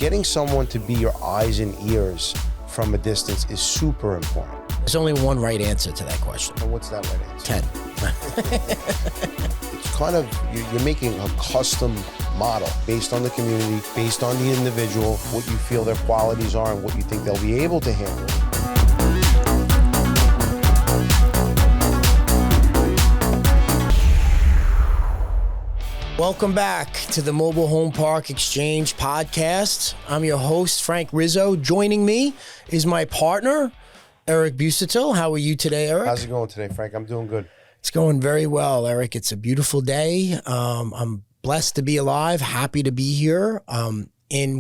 Getting someone to be your eyes and ears from a distance is super important. There's only one right answer to that question. And what's that right answer? 10. It's kind of, you're making a custom model based on the community, based on the individual, what you feel their qualities are and what you think they'll be able to handle. Welcome back to the Mobile Home Park Exchange podcast. I'm your host, Frank Rizzo. Joining me is my partner, Eric Busatil. How are you today, Eric? How's it going today, Frank? I'm doing good. It's going very well, Eric. It's a beautiful day. I'm blessed to be alive, happy to be here. And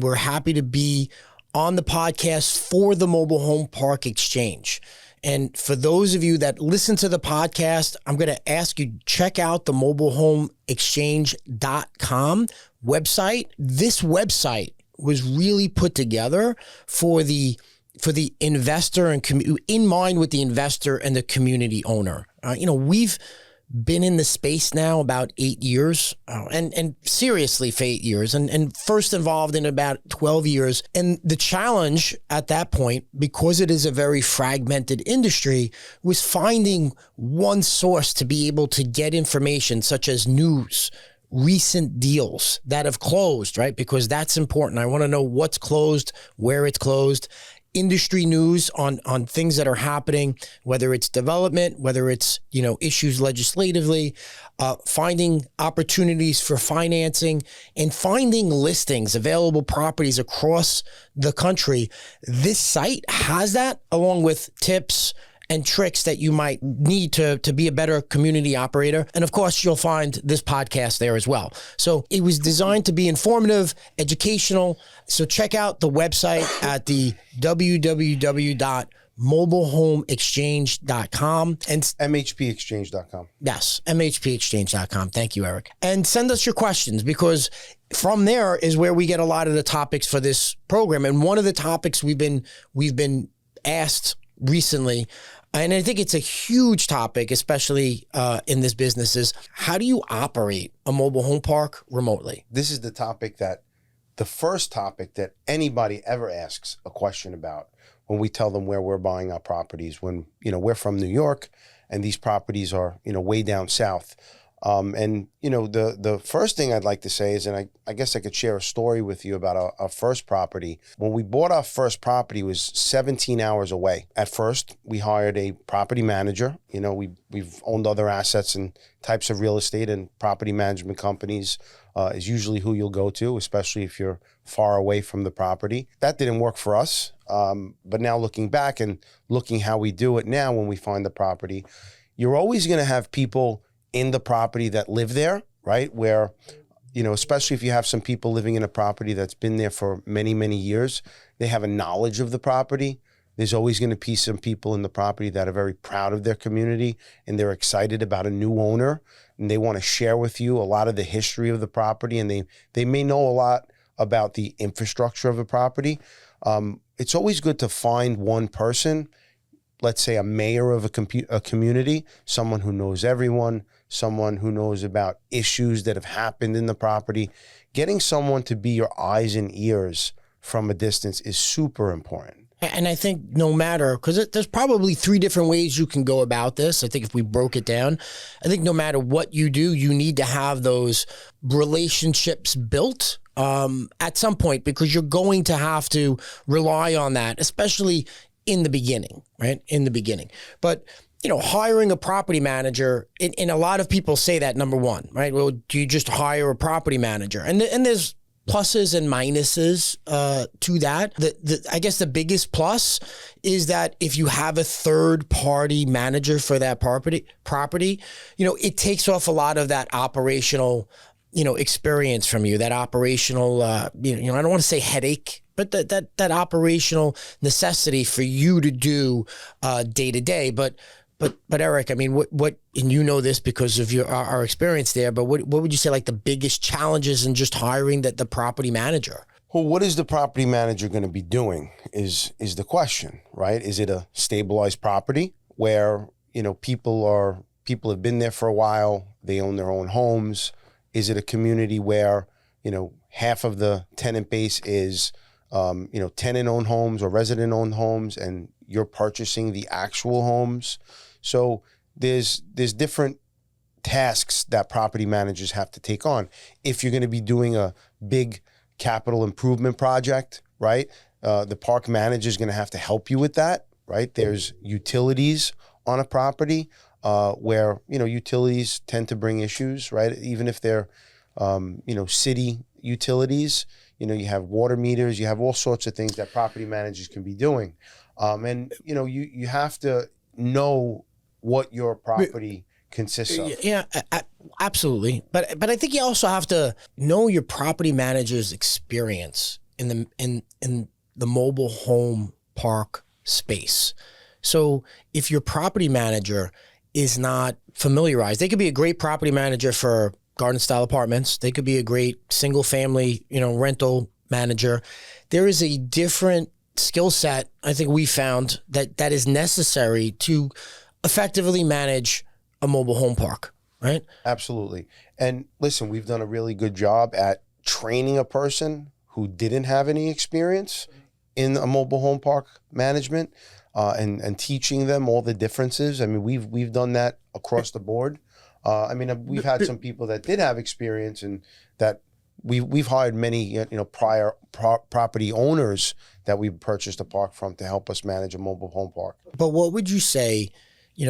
we're happy to be on the podcast for the Mobile Home Park Exchange. And for those of you that listen to the podcast, I'm going to ask you, check out the mobilehomeexchange.com website. This website was really put together for the investor and in mind with the investor and the community owner. We've been in the space now about 8 years, and seriously for 8 years, and first involved in about 12 years. And the challenge at that point, because it is a very fragmented industry, was finding one source to be able to get information such as news, recent deals that have closed, right? Because that's important. I want to know what's closed, where it's closed, industry news on things that are happening, whether it's development, whether it's, issues legislatively, finding opportunities for financing and finding listings, available properties across the country. This site has that, along with tips and tricks that you might need to be a better community operator. And of course, you'll find this podcast there as well. So it was designed to be informative, educational. So check out the website at the www.mobilehomeexchange.com and MHPexchange.com. Yes, MHPexchange.com. Thank you, Eric. And send us your questions, because from there is where we get a lot of the topics for this program. And one of the topics we've been asked recently, and I think it's a huge topic, especially in this business, is how do you operate a mobile home park remotely? This is the first topic that anybody ever asks a question about when we tell them where we're buying our properties. When, we're from New York and these properties are, way down south. The first thing I'd like to say is, and I guess I could share a story with you about our first property. When we bought our first property, it was 17 hours away. At first, we hired a property manager. We've owned other assets and types of real estate, and property management companies is usually who you'll go to, especially if you're far away from the property. That didn't work for us. But now looking back and looking how we do it now when we find the property, you're always going to have people in the property that live there, right? Where, especially if you have some people living in a property that's been there for many, many years, they have a knowledge of the property. There's always going to be some people in the property that are very proud of their community and they're excited about a new owner and they want to share with you a lot of the history of the property, and they may know a lot about the infrastructure of the property. It's always good to find one person, let's say a mayor of a community, someone who knows everyone, someone who knows about issues that have happened in the property. Getting someone to be your eyes and ears from a distance is super important. And I think no matter, because there's probably 3 different ways you can go about this. I think if we broke it down, I think no matter what you do, you need to have those relationships built at some point, because you're going to have to rely on that, especially in the beginning, right? In the beginning. But hiring a property manager, and a lot of people say that, number one, right? Well, do you just hire a property manager? And there's pluses and minuses to that. I guess the biggest plus is that if you have a third party manager for that property, it takes off a lot of that operational, experience from you, that operational, I don't want to say headache, but that operational necessity for you to do day to day. But Eric, I mean, what, and this because of our experience there, but what would you say like the biggest challenges in just hiring the property manager? Well, what is the property manager going to be doing is the question, right? Is it a stabilized property where, people have been there for a while, they own their own homes? Is it a community where, half of the tenant base is tenant-owned homes or resident-owned homes, and you're purchasing the actual homes. So there's different tasks that property managers have to take on. If you're going to be doing a big capital improvement project, right? The park manager is going to have to help you with that, right? There's utilities on a property where, utilities tend to bring issues, right? Even if they're, city utilities, you have water meters, you have all sorts of things that property managers can be doing. You have to know what your property consists of. Yeah, absolutely. But I think you also have to know your property manager's experience in the mobile home park space. So if your property manager is not familiarized, they could be a great property manager for garden style apartments. They could be a great single family, rental manager. There is a different skill set, I think we found, that is necessary to effectively manage a mobile home park, right? Absolutely. And listen, we've done a really good job at training a person who didn't have any experience in a mobile home park management and teaching them all the differences. I mean, we've done that across the board. We've had some people that did have experience, and that we've hired many prior property owners that we purchased a park from to help us manage a mobile home park. But what would you say?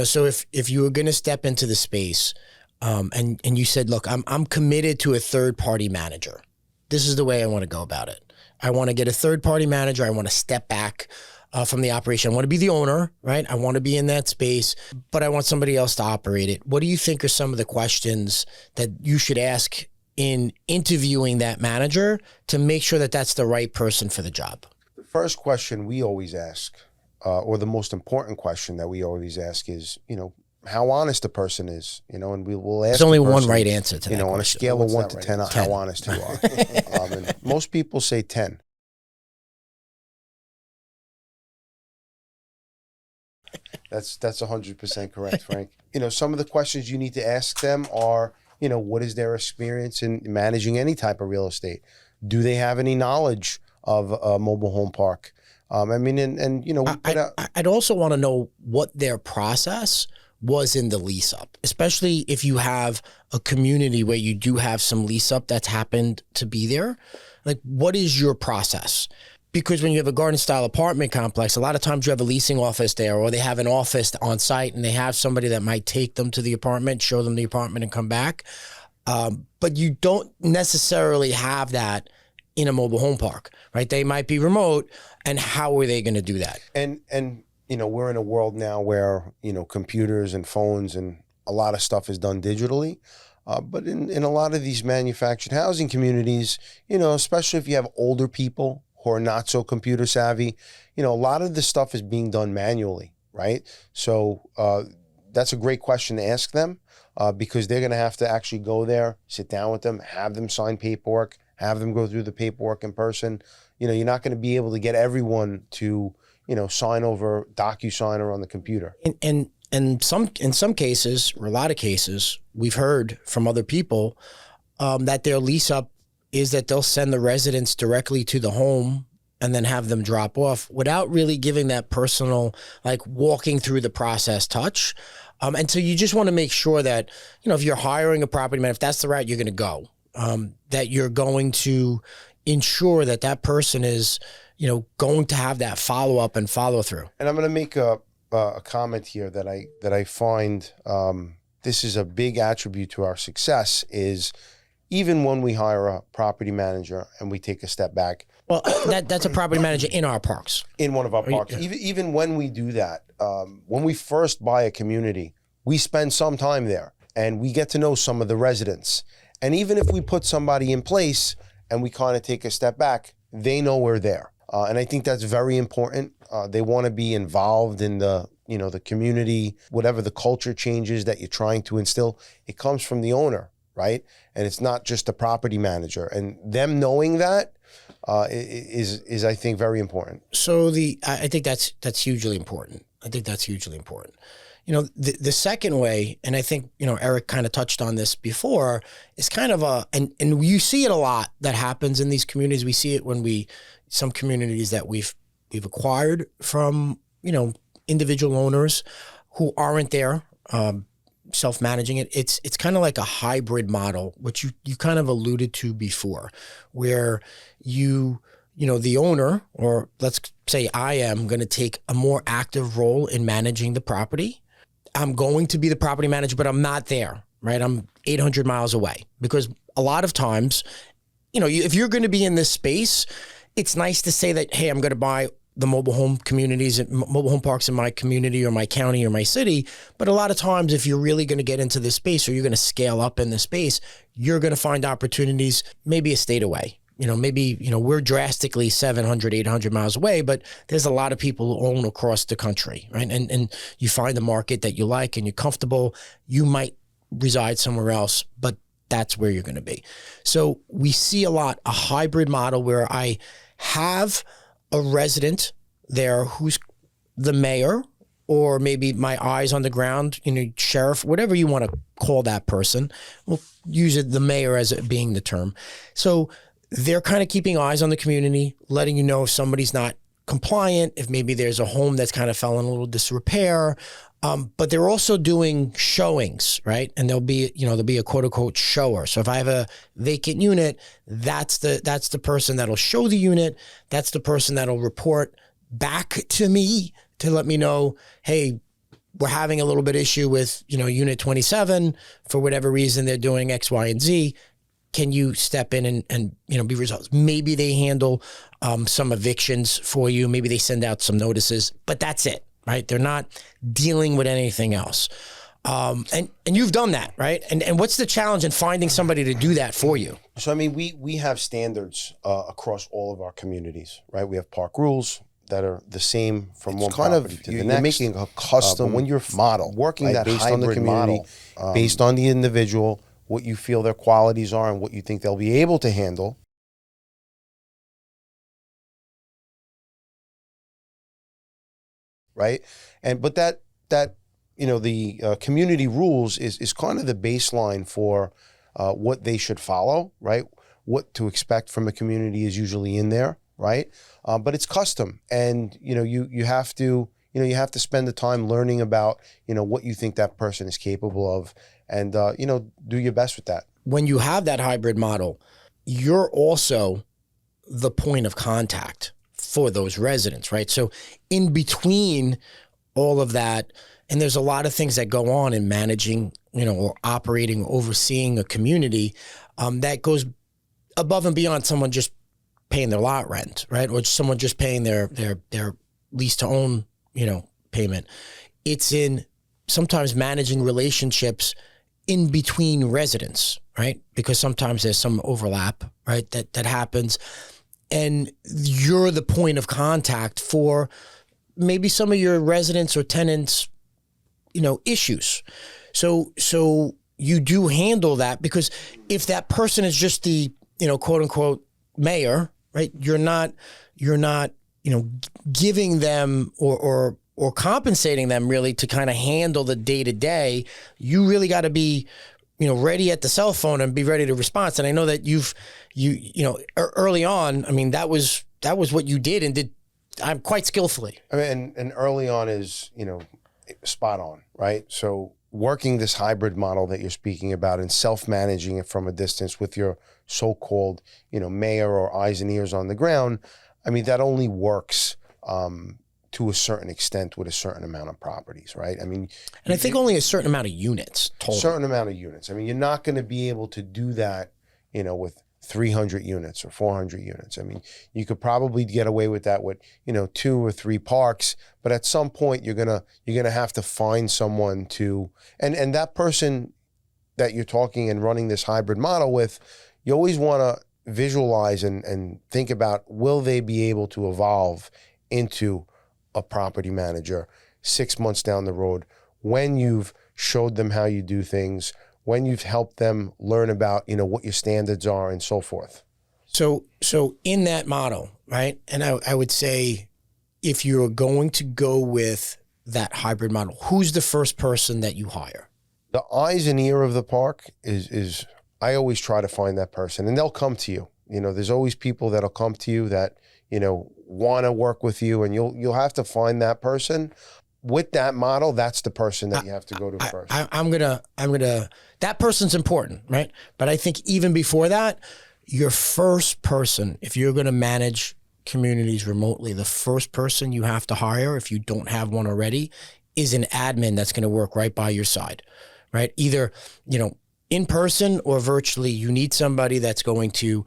So if you were going to step into the space, and you said, look, I'm committed to a third party manager. This is the way I want to go about it. I want to get a third party manager. I want to step back from the operation. I want to be the owner, right? I want to be in that space, but I want somebody else to operate it. What do you think are some of the questions that you should ask in interviewing that manager to make sure that that's the right person for the job? The first question we always ask, or the most important question that we always ask, is, how honest the person is, and we will ask. There's only the person, one right answer to that question. On a scale of 1 to 10, how honest you are. And most people say 10. That's 100% correct, Frank. Some of the questions you need to ask them are, what is their experience in managing any type of real estate? Do they have any knowledge of a mobile home park? I'd also want to know what their process was in the lease up, especially if you have a community where you do have some lease up that's happened to be there. Like, what is your process? Because when you have a garden style apartment complex, a lot of times you have a leasing office there, or they have an office on site and they have somebody that might take them to the apartment, show them the apartment and come back. But you don't necessarily have that in a mobile home park, right? They might be remote, and how are they going to do that? And we're in a world now where, computers and phones and a lot of stuff is done digitally. But in a lot of these manufactured housing communities, especially if you have older people who are not so computer savvy, a lot of this stuff is being done manually, right? So that's a great question to ask them because they're going to have to actually go there, sit down with them, have them sign paperwork, have them go through the paperwork in person. You're not going to be able to get everyone to, sign over DocuSign or on the computer. And in some cases, or a lot of cases, we've heard from other people that their lease up is that they'll send the residents directly to the home and then have them drop off without really giving that personal, like, walking through the process touch. And so you just want to make sure that, if you're hiring a property man, if that's the route you're going to go, that you're going to ensure that that person is, going to have that follow up and follow through. And I'm going to make a comment here that I find this is a big attribute to our success is even when we hire a property manager and we take a step back. Well, that's a property manager in our parks. In one of our parks. Yeah. Even when we do that, when we first buy a community, we spend some time there and we get to know some of the residents. And even if we put somebody in place and we kind of take a step back, they know we're there. And I think that's very important. They want to be involved in the community, whatever the culture changes that you're trying to instill. It comes from the owner, right? And it's not just the property manager. And them knowing that is I think very important. So I think that's hugely important. I think that's hugely important. The second way, and I think, Eric kind of touched on this before, is kind of and you see it a lot that happens in these communities. We see it when some communities that we've acquired from, individual owners who aren't there, self-managing it. It's kind of like a hybrid model, which you kind of alluded to before, where the owner, or let's say I am going to take a more active role in managing the property. I'm going to be the property manager, but I'm not there, right? I'm 800 miles away, because a lot of times, if you're going to be in this space, it's nice to say that, hey, I'm going to buy the mobile home communities and mobile home parks in my community or my county or my city. But a lot of times, if you're really going to get into this space, or you're going to scale up in this space, you're going to find opportunities maybe a state away. Maybe, we're drastically 700, 800 miles away, but there's a lot of people who own across the country, right? And you find a market that you like and you're comfortable, you might reside somewhere else, but that's where you're going to be. So we see a hybrid model where I have a resident there who's the mayor, or maybe my eyes on the ground, sheriff, whatever you want to call that person. We'll use the mayor as it being the term. So they're kind of keeping eyes on the community, letting you know if somebody's not compliant, if maybe there's a home that's kind of fell in a little disrepair. But they're also doing showings, right? And there'll be a quote unquote shower. So if I have a vacant unit, that's the person that'll show the unit. That's the person that'll report back to me to let me know, hey, we're having a little bit issue with, unit 27 for whatever reason. They're doing X, Y, and Z. Can you step in and be resolved? Maybe they handle some evictions for you. Maybe they send out some notices, but that's it, right? They're not dealing with anything else. And you've done that, right? And what's the challenge in finding somebody to do that for you? So, we have standards across all of our communities, right? We have park rules that are the same from one property to the next. You're making a custom when you're model, working right? that based hybrid on the community, model, based on the individual, what you feel their qualities are and what you think they'll be able to handle. Right. But that the community rules is kind of the baseline for what they should follow, right? What to expect from a community is usually in there, right? But it's custom, and you have to spend the time learning about what you think that person is capable of, and do your best with that. When you have that hybrid model, you're also the point of contact for those residents, right? So in between all of that, and there's a lot of things that go on in managing, or operating, overseeing a community, that goes above and beyond someone just paying their lot rent, right? Or someone just paying their lease to own, payment. It's in sometimes managing relationships in between residents, right? Because sometimes there's some overlap, right? That happens. And you're the point of contact for maybe some of your residents or tenants, issues. So you do handle that, because if that person is just the, quote unquote mayor, right? You're not, giving them or compensating them really to kind of handle the day to day. You really got to be, ready at the cell phone and be ready to respond. And I know that early on, that was what you did, and did quite skillfully. And early on is, spot on, right? So working this hybrid model that you're speaking about and self-managing it from a distance with your so-called, mayor or eyes and ears on the ground, that only works to a certain extent with a certain amount of properties, right? And I think only a certain amount of units total. Certain amount of units. You're not going to be able to do that, with 300 units or 400 units. You could probably get away with that with, 2 or 3 parks, but at some point you're gonna have to find someone to, and that person that you're talking and running this hybrid model with, you always want to visualize and think about, will they be able to evolve into a property manager 6 months down the road, when you've showed them how you do things, when you've helped them learn about, what your standards are and so forth. So in that model, right? And I would say, if you're going to go with that hybrid model, who's the first person that you hire? The eyes and ear of the park is I always try to find that person, and they'll come to you. There's always people that'll come to you that, want to work with you, and you'll have to find that person. With that model, that's the person that you have to go to first. I'm gonna, that person's important, right? But I think even before that, your first person, if you're gonna manage communities remotely, the first person you have to hire, if you don't have one already, is an admin that's gonna work right by your side, right? Either, in person or virtually, you need somebody that's going to,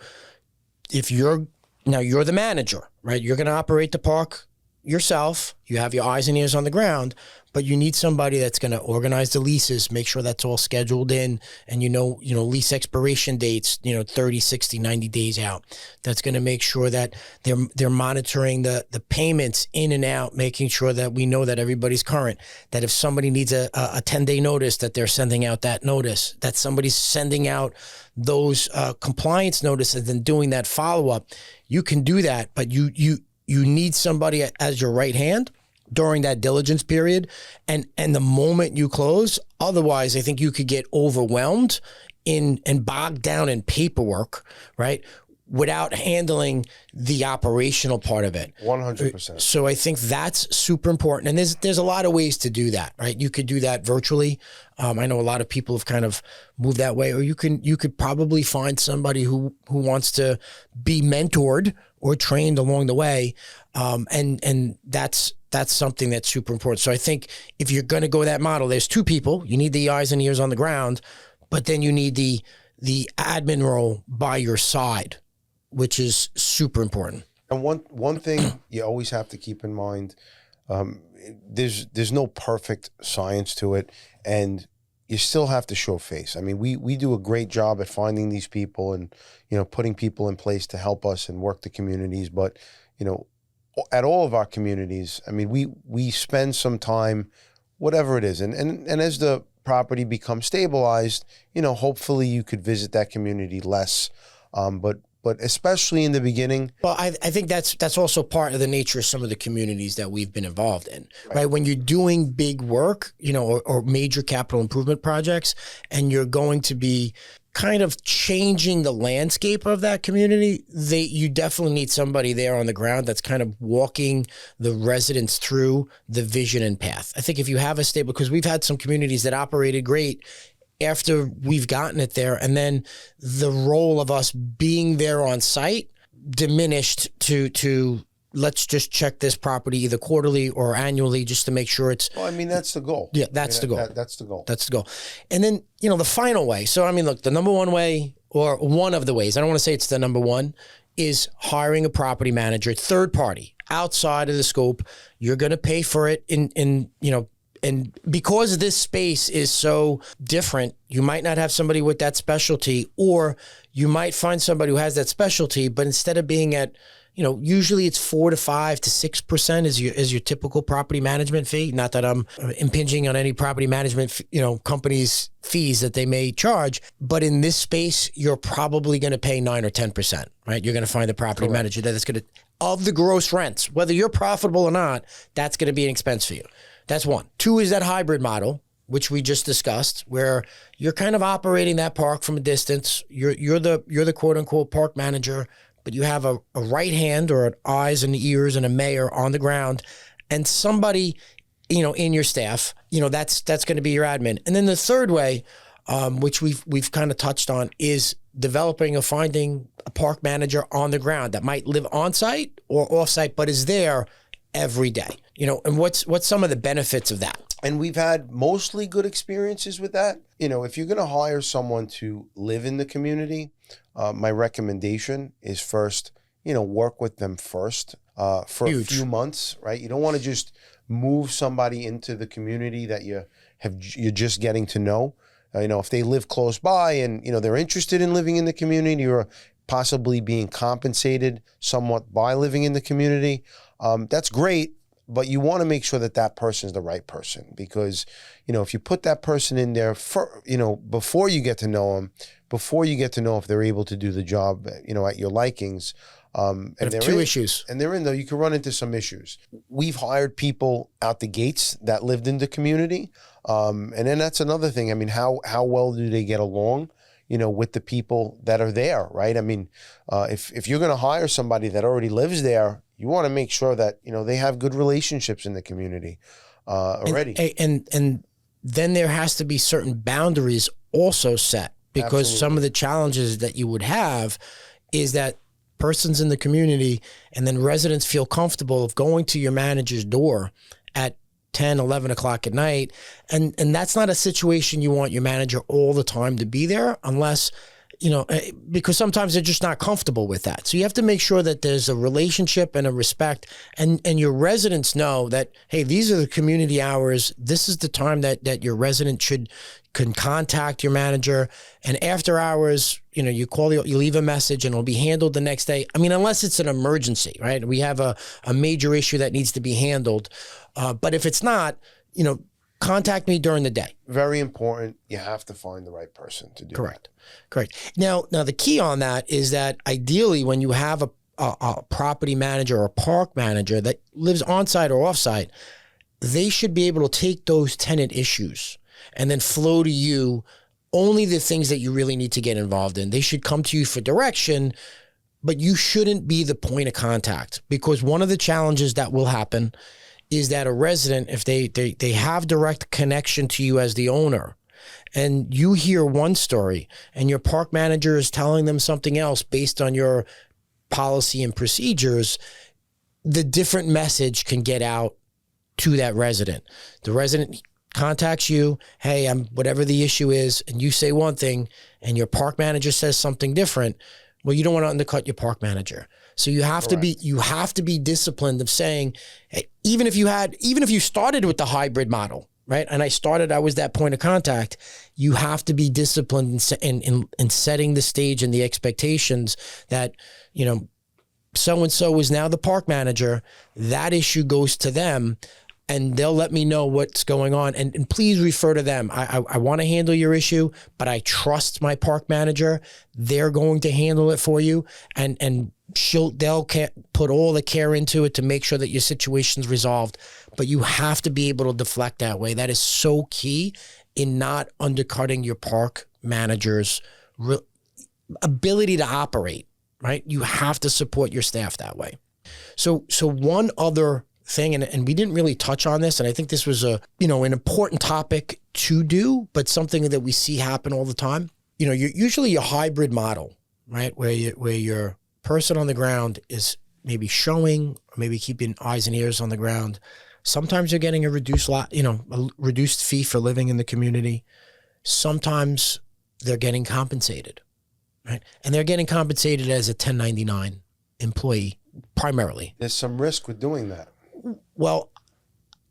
you're the manager, right? You're gonna operate the park yourself, you have your eyes and ears on the ground, but you need somebody that's going to organize the leases, make sure that's all scheduled in, and lease expiration dates, 30, 60, 90 days out. That's going to make sure that they're monitoring the payments in and out, making sure that we know that everybody's current, that if somebody needs a 10-day notice, that they're sending out that notice, that somebody's sending out those compliance notices and doing that follow-up. You can do that, but you need somebody as your right hand during that diligence period and the moment you close. Otherwise, I think you could get overwhelmed and bogged down in paperwork, right? Without handling the operational part of it. 100%. So I think that's super important. And there's a lot of ways to do that, right? You could do that virtually. I know a lot of people have kind of moved that way, or you could probably find somebody who wants to be mentored or trained along the way. And that's something that's super important. So I think if you're going to go that model, there's two people. You need the eyes and ears on the ground, but then you need the admin role by your side, which is super important. And one thing you always have to keep in mind, there's no perfect science to it, and you still have to show face. I mean, we do a great job at finding these people and, putting people in place to help us and work the communities. But, at all of our communities, I mean, we spend some time, whatever it is. And as the property becomes stabilized, hopefully you could visit that community less. But especially in the beginning. Well, I think that's also part of the nature of some of the communities that we've been involved in, right? When you're doing big work, or major capital improvement projects, and you're going to be kind of changing the landscape of that community, you definitely need somebody there on the ground that's kind of walking the residents through the vision and path. I think if you have a stable, because we've had some communities that operated great after we've gotten it there, and then the role of us being there on site diminished to let's just check this property either quarterly or annually just to make sure it's. Well, I mean, that's the goal. Yeah, that's the goal. That's the goal. That's the goal. And then, the final way. So, I mean, look, the number one way, or one of the ways, I don't want to say it's the number one, is hiring a property manager, third party, outside of the scope. You're going to pay for it and because this space is so different, you might not have somebody with that specialty, or you might find somebody who has that specialty, but instead of being at, usually it's 4 to 5 to 6% is your typical property management fee. Not that I'm impinging on any property management, companies' fees that they may charge, but in this space, you're probably going to pay 9 or 10%, right? You're going to find the property Correct. manager that's going to, of the gross rents, whether you're profitable or not, that's going to be an expense for you. That's one. Two is that hybrid model, which we just discussed, where you're kind of operating that park from a distance. You're the quote unquote park manager, but you have a right hand or an eyes and ears and a mayor on the ground, and somebody, in your staff. That's going to be your admin. And then the third way, which we've kind of touched on, is developing or finding a park manager on the ground that might live on site or off site, but is there every day. And what's some of the benefits of that? And we've had mostly good experiences with that. If you're going to hire someone to live in the community, my recommendation is first, work with them first for a few months, right? You don't want to just move somebody into the community that you're just getting to know. If they live close by and, they're interested in living in the community or possibly being compensated somewhat by living in the community, that's great. But you want to make sure that person is the right person, because, if you put that person in there before you get to know them, before you get to know if they're able to do the job, at your likings, And Two issues. And they're in though, you can run into some issues. We've hired people out the gates that lived in the community. And then that's another thing. I mean, how well do they get along, with the people that are there, right? I mean, if you're going to hire somebody that already lives there, you want to make sure that, they have good relationships in the community already. And then there has to be certain boundaries also set, because Absolutely. some of the challenges that you would have is that persons in the community and then residents feel comfortable of going to your manager's door at 10, 11 o'clock at night. And that's not a situation you want your manager all the time to be there, unless, because sometimes they're just not comfortable with that. So you have to make sure that there's a relationship and a respect, and your residents know that, hey, these are the community hours. This is the time that your resident can contact your manager. And after hours, you call, you leave a message and it'll be handled the next day. I mean, unless it's an emergency, right? We have a major issue that needs to be handled. But if it's not, contact me during the day. Very important. You have to find the right person to do Correct. Now the key on that is that ideally when you have a property manager or a park manager that lives on site or off site, they should be able to take those tenant issues and then flow to you only the things that you really need to get involved in. They should come to you for direction, but you shouldn't be the point of contact, because one of the challenges that will happen is that a resident, if they have direct connection to you as the owner, and you hear one story and your park manager is telling them something else based on your policy and procedures, the different message can get out to that resident. The resident contacts you, hey, I'm whatever the issue is, and you say one thing and your park manager says something different. Well, you don't want to undercut your park manager. So you have to be disciplined of saying, hey, even if you started with the hybrid model, right? And I was that point of contact. You have to be disciplined in setting the stage and the expectations that, so-and-so is now the park manager. That issue goes to them, and they'll let me know what's going on. And please refer to them. I want to handle your issue, but I trust my park manager. They're going to handle it for you. And they'll put all the care into it to make sure that your situation's resolved. But you have to be able to deflect that way. That is so key in not undercutting your park manager's ability to operate, right? You have to support your staff that way. So one other thing, and we didn't really touch on this, and I think this was an important topic to do, but something that we see happen all the time. Usually your hybrid model, right, where your person on the ground is maybe showing, or maybe keeping eyes and ears on the ground. Sometimes you're getting a reduced fee for living in the community. Sometimes they're getting compensated, right? And they're getting compensated as a 1099 employee primarily. There's some risk with doing that. Well,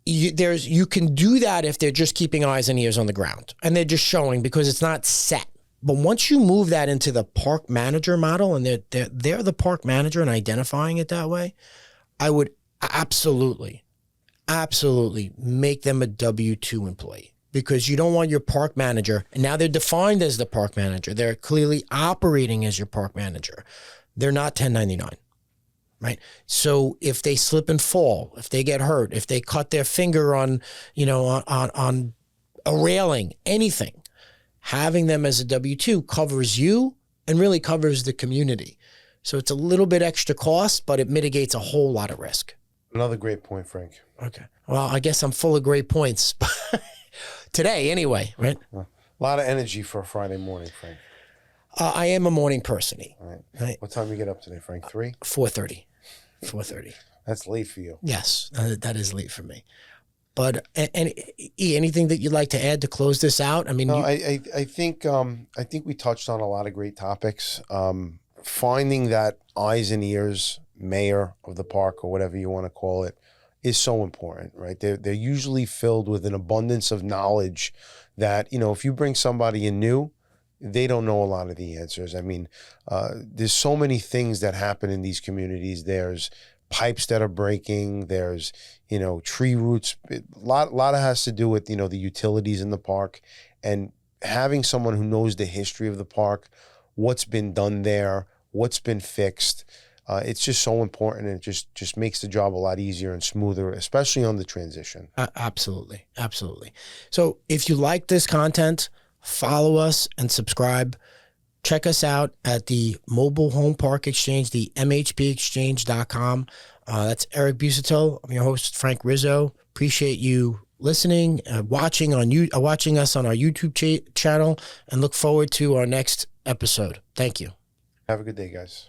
you can do that if they're just keeping eyes and ears on the ground and they're just showing, because it's not set. But once you move that into the park manager model, and they're the park manager and identifying it that way, I would absolutely make them a W-2 employee, because you don't want your park manager, and now they're defined as the park manager. They're clearly operating as your park manager. They're not 1099. Right. So if they slip and fall, if they get hurt, if they cut their finger on a railing, anything, having them as a W-2 covers you and really covers the community. So it's a little bit extra cost, but it mitigates a whole lot of risk. Another great point, Frank. Okay. Well, I guess I'm full of great points today anyway, right? A lot of energy for a Friday morning, Frank. I am a morning person. Right. What time do you get up today, Frank? 3? 4:30. 4:30. That's late for you. Yes, that is late for me. But and anything that you'd like to add to close this out? I mean, I think we touched on a lot of great topics. Finding that eyes and ears mayor of the park, or whatever you want to call it, is so important, right? They're usually filled with an abundance of knowledge that, if you bring somebody in new, they don't know a lot of the answers. I mean, there's so many things that happen in these communities. There's pipes that are breaking. There's, tree roots. A lot of has to do with, the utilities in the park, and having someone who knows the history of the park, what's been done there, what's been fixed, It's just so important, and it just makes the job a lot easier and smoother, especially on the transition. Absolutely. Absolutely. So if you like this content, follow us and subscribe. Check us out at the Mobile Home Park Exchange, the mhpexchange.com. That's Eric Busato. I'm your host, Frank Rizzo. Appreciate you listening, watching us on our YouTube channel, and look forward to our next episode. Thank you. Have a good day, guys.